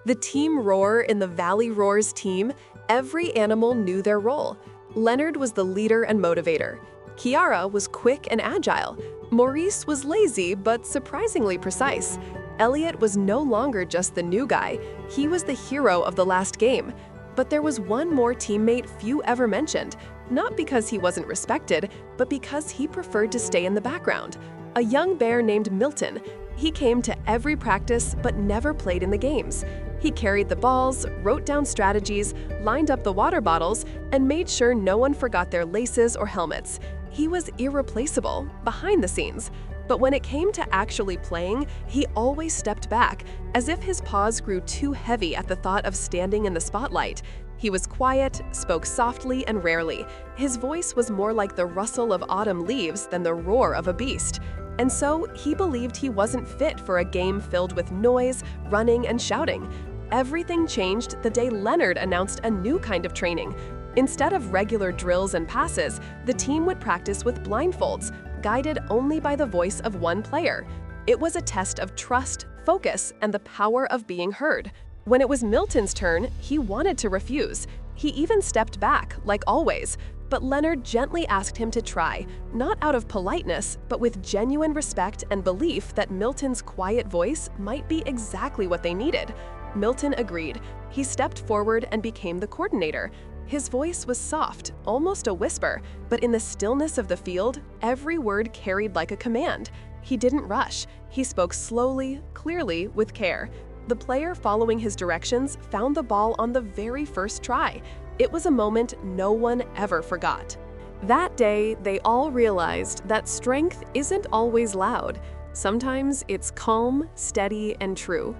The team roar in the Valley Roar's team, every animal knew their role. Leonard was the leader and motivator. Kiara was quick and agile. Maurice was lazy but surprisingly precise. Elliot was no longer just the new guy, he was the hero of the last game. But there was one more teammate few ever mentioned, not because he wasn't respected, but because he preferred to stay in the background. A young bear named Milton. He came to every practice but never played in the games. He carried the balls, wrote down strategies, lined up the water bottles, and made sure no one forgot their laces or helmets. He was irreplaceable, behind the scenes. But when it came to actually playing, he always stepped back, as if his paws grew too heavy at the thought of standing in the spotlight. He was quiet, spoke softly and rarely. His voice was more like the rustle of autumn leaves than the roar of a beast. And so, he believed he wasn't fit for a game filled with noise, running, and shouting. Everything changed the day Leonard announced a new kind of training. Instead of regular drills and passes, the team would practice with blindfolds, guided only by the voice of one player. It was a test of trust, focus, and the power of being heard. When it was Milton's turn, he wanted to refuse. He even stepped back, like always. But Leonard gently asked him to try, not out of politeness, but with genuine respect and belief that Milton's quiet voice might be exactly what they needed. Milton agreed. He stepped forward and became the coordinator. His voice was soft, almost a whisper, but in the stillness of the field, every word carried like a command. He didn't rush. He spoke slowly, clearly, with care. The player following his directions found the ball on the very first try. It was a moment no one ever forgot. That day, they all realized that strength isn't always loud. Sometimes it's calm, steady, and true.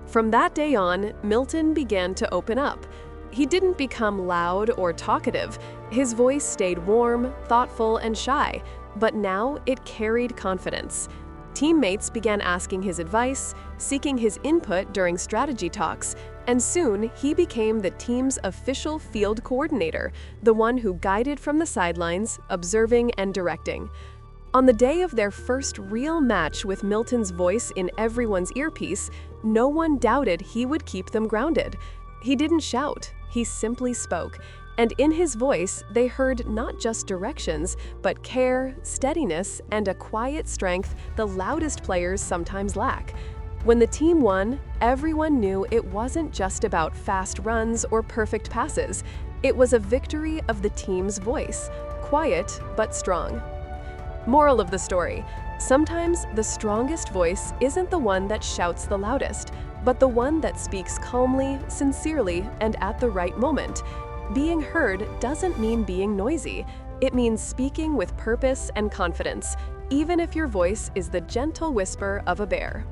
From that day on, Milton began to open up. He didn't become loud or talkative. His voice stayed warm, thoughtful, and shy, but now it carried confidence. Teammates began asking his advice, seeking his input during strategy talks, and soon he became the team's official field coordinator, the one who guided from the sidelines, observing and directing. On the day of their first real match with Milton's voice in everyone's earpiece, no one doubted he would keep them grounded. He didn't shout, he simply spoke, and in his voice they heard not just directions, but care, steadiness, and a quiet strength the loudest players sometimes lack. When the team won, everyone knew it wasn't just about fast runs or perfect passes. It was a victory of the team's voice, quiet but strong. Moral of the story: sometimes the strongest voice isn't the one that shouts the loudest, but the one that speaks calmly, sincerely, and at the right moment. Being heard doesn't mean being noisy. It means speaking with purpose and confidence, even if your voice is the gentle whisper of a bear.